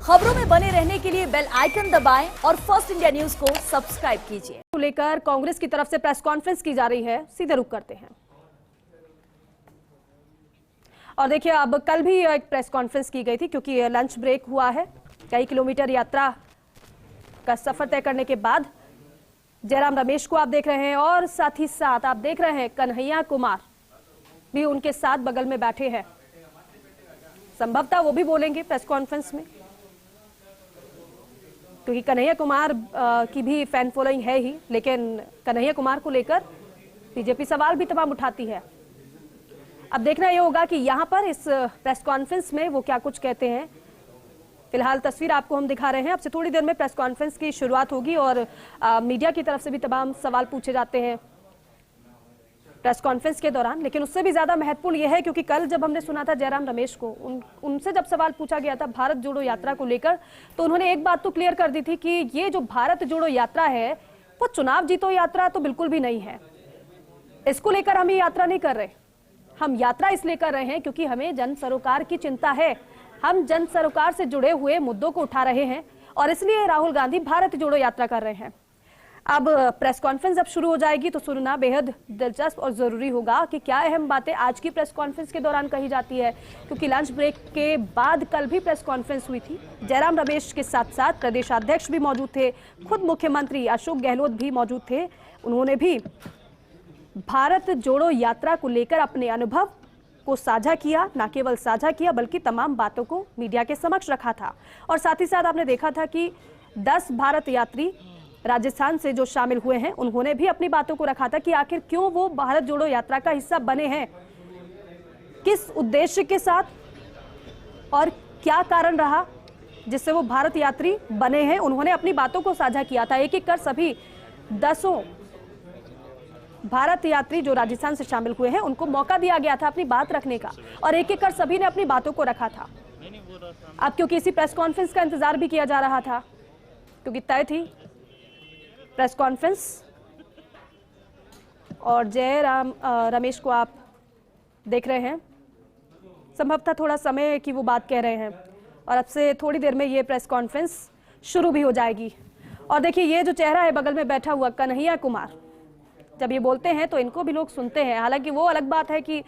खबरों में बने रहने के लिए बेल आइकन दबाएं और फर्स्ट इंडिया न्यूज को सब्सक्राइब कीजिए। लेकर कांग्रेस की तरफ से प्रेस कॉन्फ्रेंस की जा रही है, सीधे रुख करते हैं। और देखिए, अब कल भी एक प्रेस कॉन्फ्रेंस की गई थी क्योंकि लंच ब्रेक हुआ है। कई किलोमीटर यात्रा का सफर तय करने के बाद जयराम रमेश को आप देख रहे हैं और साथ ही साथ आप देख रहे हैं कन्हैया कुमार भी उनके साथ बगल में बैठे हैं। संभवतः वो भी बोलेंगे प्रेस कॉन्फ्रेंस में, क्योंकि कन्हैया कुमार की भी फैन फॉलोइंग है ही, लेकिन कन्हैया कुमार को लेकर बीजेपी सवाल भी तमाम उठाती है। अब देखना यह होगा कि यहां पर इस प्रेस कॉन्फ्रेंस में वो क्या कुछ कहते हैं। फिलहाल तस्वीर आपको हम दिखा रहे हैं। अब से थोड़ी देर में प्रेस कॉन्फ्रेंस की शुरुआत होगी और मीडिया की तरफ से भी तमाम सवाल पूछे जाते हैं प्रेस कॉन्फ्रेंस के दौरान। लेकिन उससे भी ज्यादा महत्वपूर्ण यह है क्योंकि कल जब हमने सुना था जयराम रमेश को, उनसे जब सवाल पूछा गया था भारत जोड़ो यात्रा को लेकर, तो उन्होंने एक बात तो क्लियर कर दी थी कि ये जो भारत जोड़ो यात्रा है वो चुनाव जीतो यात्रा तो बिल्कुल भी नहीं है। इसको लेकर हम ये यात्रा नहीं कर रहे। हम यात्रा इसलिए कर रहे हैं क्योंकि हमें जन सरोकार की चिंता है। हम जन सरोकार से जुड़े हुए मुद्दों को उठा रहे हैं और इसलिए राहुल गांधी भारत जोड़ो यात्रा कर रहे हैं। अब प्रेस कॉन्फ्रेंस जब शुरू हो जाएगी तो सुनना बेहद दिलचस्प और जरूरी होगा कि क्या अहम बातें आज की प्रेस कॉन्फ्रेंस के दौरान कही जाती है, क्योंकि लंच ब्रेक के बाद कल भी प्रेस कॉन्फ्रेंस हुई थी। जयराम रमेश के साथ साथ प्रदेशाध्यक्ष भी मौजूद थे, खुद मुख्यमंत्री अशोक गहलोत भी मौजूद थे। उन्होंने भी भारत जोड़ो यात्रा को लेकर अपने अनुभव को साझा किया, न केवल साझा किया बल्कि तमाम बातों को मीडिया के समक्ष रखा था। और साथ ही साथ आपने देखा था कि 10 भारत यात्री राजस्थान से जो शामिल हुए हैं उन्होंने भी अपनी बातों को रखा था कि आखिर क्यों वो भारत जोड़ो यात्रा का हिस्सा बने हैं, किस उद्देश्य के साथ और क्या कारण रहा जिससे वो भारत यात्री बने हैं। उन्होंने अपनी बातों को साझा किया था। एक एक कर सभी 10 भारत यात्री जो राजस्थान से शामिल हुए हैं उनको मौका दिया गया था अपनी बात रखने का और एक एक कर सभी ने अपनी बातों को रखा था। अब क्योंकि इसी प्रेस कॉन्फ्रेंस का इंतजार भी किया जा रहा था, क्योंकि तय थी प्रेस कॉन्फ्रेंस और जयराम रमेश को आप देख रहे हैं। संभवतः थोड़ा समय की वो बात कह रहे हैं और अब से थोड़ी देर में ये प्रेस कॉन्फ्रेंस शुरू भी हो जाएगी। और देखिए, ये जो चेहरा है बगल में बैठा हुआ कन्हैया कुमार, जब ये बोलते हैं तो इनको भी लोग सुनते हैं। हालांकि वो अलग बात है कि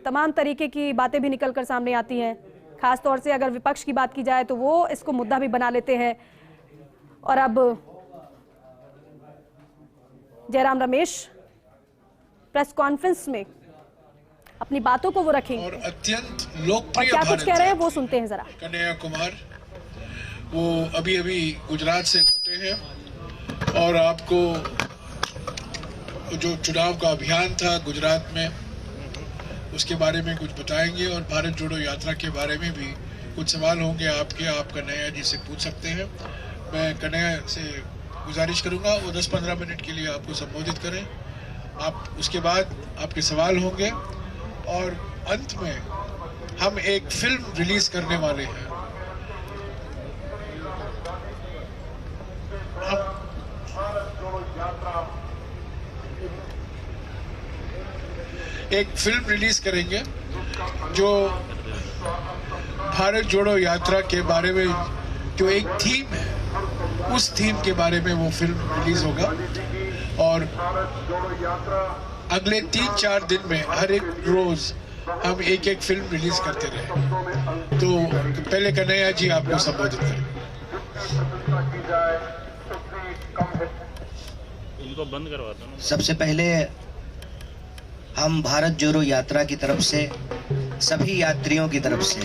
तमाम तरीके की बातें भी निकल कर सामने आती हैं। खास तौर से अगर विपक्ष की बात की जाए तो वो इसको मुद्दा भी बना लेते हैं। और अब जयराम रमेश प्रेस कॉन्फ्रेंस में अपनी बातों को वो रखेंगे और अत्यंत लोकप्रिय क्या कुछ कह रहे हैं वो सुनते हैं जरा। कन्हैया कुमार वो अभी अभी गुजरात से लौटे हैं और आपको जो चुनाव का अभियान था गुजरात में उसके बारे में कुछ बताएंगे और भारत जोड़ो यात्रा के बारे में भी कुछ सवाल होंगे आपके, आप कन्हैया जी से पूछ सकते हैं। मैं कन्हैया से गुजारिश करूंगा वो 10-15 मिनट के लिए आपको संबोधित करें। आप उसके बाद आपके सवाल होंगे और अंत में हम एक फिल्म रिलीज करने वाले हैं। हम एक फिल्म रिलीज करेंगे जो भारत जोड़ो यात्रा के बारे में जो एक थीम है, उस थीम के बारे में वो फिल्म रिलीज होगा। और अगले 3-4 दिन में हर एक रोज हम एक एक फिल्म रिलीज करते रहे। तो पहले कन्हैया जी आपको संबोधित करें। इनको बंद करवाता हूं। सबसे पहले हम भारत जोड़ो यात्रा की तरफ से सभी यात्रियों की तरफ से,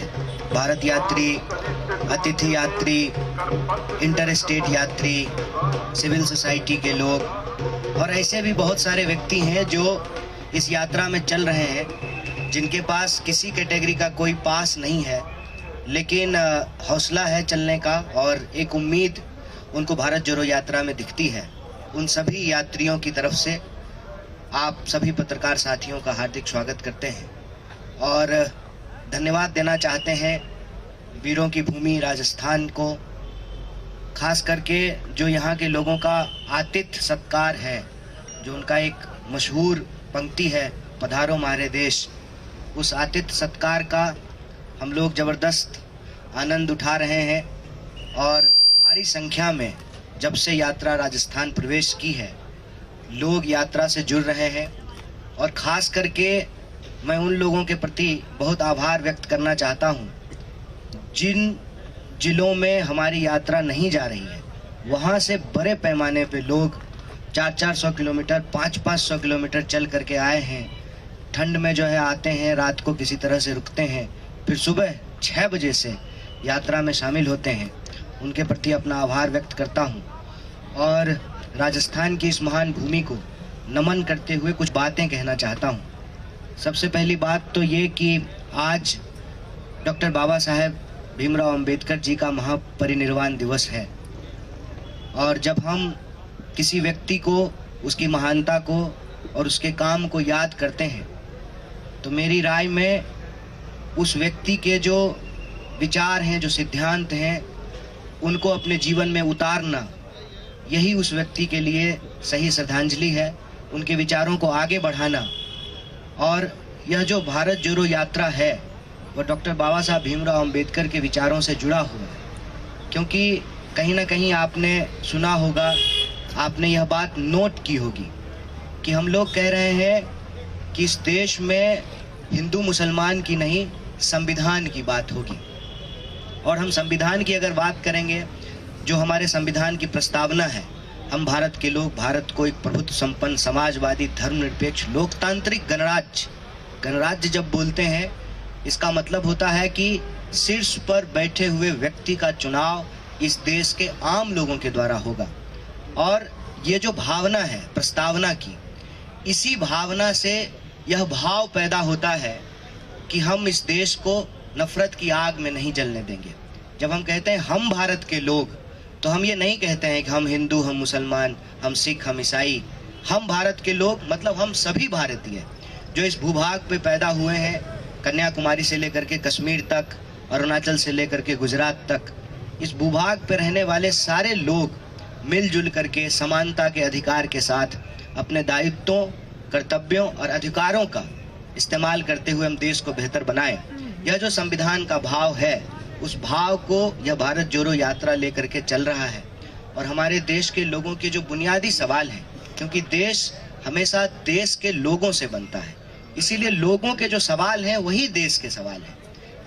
भारत यात्री, अतिथि यात्री, इंटर स्टेट यात्री, सिविल सोसाइटी के लोग और ऐसे भी बहुत सारे व्यक्ति हैं जो इस यात्रा में चल रहे हैं, जिनके पास किसी कैटेगरी का कोई पास नहीं है लेकिन हौसला है चलने का और एक उम्मीद उनको भारत जोड़ो यात्रा में दिखती है। उन सभी यात्रियों की तरफ से आप सभी पत्रकार साथियों का हार्दिक स्वागत करते हैं और धन्यवाद देना चाहते हैं वीरों की भूमि राजस्थान को, खास करके जो यहाँ के लोगों का आतिथ्य सत्कार है, जो उनका एक मशहूर पंक्ति है पधारो हमारे देश, उस आतिथ्य सत्कार का हम लोग जबरदस्त आनंद उठा रहे हैं और भारी संख्या में जब से यात्रा राजस्थान प्रवेश की है लोग यात्रा से जुड़ रहे हैं। और ख़ास करके मैं उन लोगों के प्रति बहुत आभार व्यक्त करना चाहता हूं जिन जिलों में हमारी यात्रा नहीं जा रही है वहां से बड़े पैमाने पे लोग 400-400 किलोमीटर 500-500 किलोमीटर चल करके आए हैं। ठंड में जो है आते हैं, रात को किसी तरह से रुकते हैं, फिर सुबह 6 बजे से यात्रा में शामिल होते हैं। उनके प्रति अपना आभार व्यक्त करता हूं और राजस्थान की इस महान भूमि को नमन करते हुए कुछ बातें कहना चाहता हूं। सबसे पहली बात तो ये कि आज डॉक्टर बाबा साहेब भीमराव अंबेडकर जी का महापरिनिर्वाण दिवस है और जब हम किसी व्यक्ति को, उसकी महानता को और उसके काम को याद करते हैं तो मेरी राय में उस व्यक्ति के जो विचार हैं, जो सिद्धांत हैं, उनको अपने जीवन में उतारना यही उस व्यक्ति के लिए सही श्रद्धांजलि है। उनके विचारों को आगे बढ़ाना और यह जो भारत जोड़ो यात्रा है वह डॉक्टर बाबा साहब भीमराव अंबेडकर के विचारों से जुड़ा हुआ है। क्योंकि कहीं ना कहीं आपने सुना होगा, आपने यह बात नोट की होगी कि हम लोग कह रहे हैं कि इस देश में हिंदू मुसलमान की नहीं, संविधान की बात होगी। और हम संविधान की अगर बात करेंगे, जो हमारे संविधान की प्रस्तावना है, हम भारत के लोग भारत को एक प्रभुत्व संपन्न, समाजवादी, धर्मनिरपेक्ष, लोकतांत्रिक गणराज्य जब बोलते हैं इसका मतलब होता है कि शीर्ष पर बैठे हुए व्यक्ति का चुनाव इस देश के आम लोगों के द्वारा होगा। और ये जो भावना है प्रस्तावना की, इसी भावना से यह भाव पैदा होता है कि हम इस देश को नफरत की आग में नहीं जलने देंगे। जब हम कहते हैं हम भारत के लोग, तो हम ये नहीं कहते हैं कि हम हिंदू, हम मुसलमान, हम सिख, हम ईसाई। हम भारत के लोग मतलब हम सभी भारतीय जो इस भूभाग पे पैदा हुए हैं, कन्याकुमारी से लेकर के कश्मीर तक, अरुणाचल से लेकर के गुजरात तक, इस भूभाग पे रहने वाले सारे लोग मिलजुल करके समानता के अधिकार के साथ अपने दायित्वों, कर्तव्यों और अधिकारों का इस्तेमाल करते हुए हम देश को बेहतर बनाएं। यह जो संविधान का भाव है, उस भाव को यह भारत जोड़ो यात्रा लेकर के चल रहा है। और हमारे देश के लोगों के जो बुनियादी सवाल हैं, क्योंकि देश हमेशा देश के लोगों से बनता है, इसीलिए लोगों के जो सवाल हैं वही देश के सवाल हैं।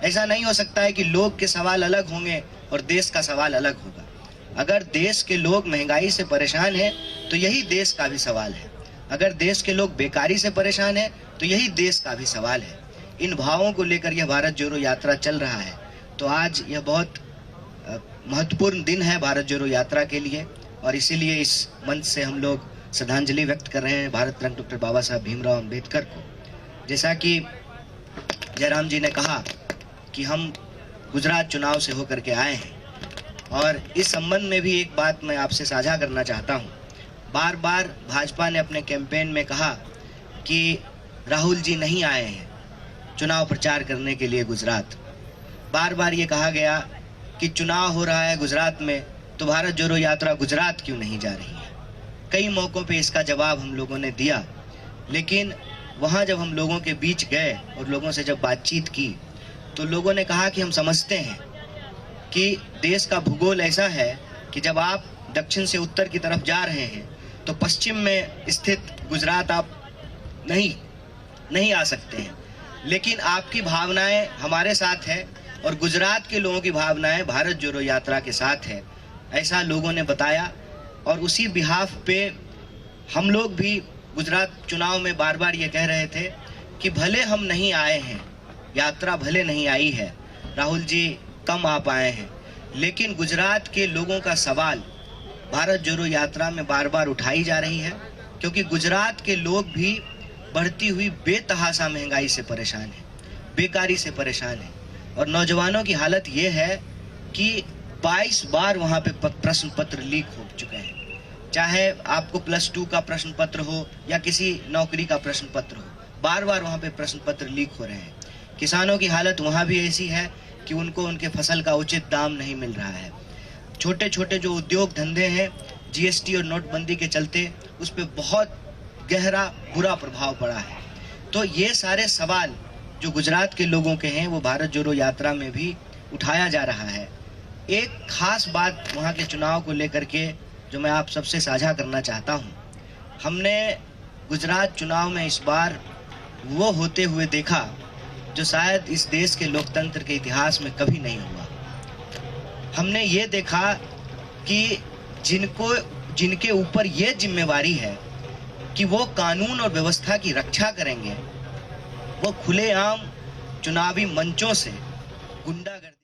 ऐसा नहीं हो सकता है कि लोग के सवाल अलग होंगे और देश का सवाल अलग होगा। अगर देश के लोग महंगाई से परेशान हैं तो यही देश का भी सवाल है। अगर देश के लोग बेकारी से परेशान हैं तो यही देश का भी सवाल है। इन भावों को लेकर यह भारत जोड़ो यात्रा चल रहा है। तो आज यह बहुत महत्वपूर्ण दिन है भारत जोड़ो यात्रा के लिए और इसीलिए इस मंच से हम लोग श्रद्धांजलि व्यक्त कर रहे हैं भारत रत्न डॉक्टर बाबा साहब भीमराव अंबेडकर को। जैसा कि जयराम जी ने कहा कि हम गुजरात चुनाव से होकर के आए हैं और इस संबंध में भी एक बात मैं आपसे साझा करना चाहता हूं। बार बार भाजपा ने अपने कैंपेन में कहा कि राहुल जी नहीं आए हैं चुनाव प्रचार करने के लिए गुजरात। बार बार ये कहा गया कि चुनाव हो रहा है गुजरात में तो भारत जोड़ो यात्रा गुजरात क्यों नहीं जा रही है। कई मौक़ों पे इसका जवाब हम लोगों ने दिया, लेकिन वहाँ जब हम लोगों के बीच गए और लोगों से जब बातचीत की तो लोगों ने कहा कि हम समझते हैं कि देश का भूगोल ऐसा है कि जब आप दक्षिण से उत्तर की तरफ जा रहे हैं तो पश्चिम में स्थित गुजरात आप नहीं आ सकते हैं, लेकिन आपकी भावनाएं हमारे साथ है और गुजरात के लोगों की भावनाएं भारत जोड़ो यात्रा के साथ है, ऐसा लोगों ने बताया। और उसी बिहाफ पे हम लोग भी गुजरात चुनाव में बार बार ये कह रहे थे कि भले हम नहीं आए हैं, यात्रा भले नहीं आई है, राहुल जी कम आ पाए हैं, लेकिन गुजरात के लोगों का सवाल भारत जोड़ो यात्रा में बार बार उठाई जा रही है, क्योंकि गुजरात के लोग भी बढ़ती हुई बेतहाशा महंगाई से परेशान हैं, बेकारी से परेशान हैं। और नौजवानों की हालत ये है कि 22 बार वहाँ पे प्रश्न पत्र लीक हो चुके हैं, चाहे आपको +2 का प्रश्न पत्र हो या किसी नौकरी का प्रश्न पत्र हो, बार बार वहाँ पे प्रश्न पत्र लीक हो रहे हैं। किसानों की हालत वहाँ भी ऐसी है कि उनको उनके फसल का उचित दाम नहीं मिल रहा है। छोटे छोटे जो उद्योग धंधे हैं, जीएसटी और नोटबंदी के चलते उस पर बहुत गहरा बुरा प्रभाव पड़ा है। तो ये सारे सवाल जो गुजरात के लोगों के हैं वो भारत जोड़ो यात्रा में भी उठाया जा रहा है। एक खास बात वहाँ के चुनाव को लेकर के जो मैं आप सबसे साझा करना चाहता हूँ, हमने गुजरात चुनाव में इस बार वो होते हुए देखा जो शायद इस देश के लोकतंत्र के इतिहास में कभी नहीं हुआ। हमने ये देखा कि जिनके ऊपर ये जिम्मेवारी है कि वो कानून और व्यवस्था की रक्षा करेंगे, वो खुलेआम चुनावी मंचों से गुंडागर्दी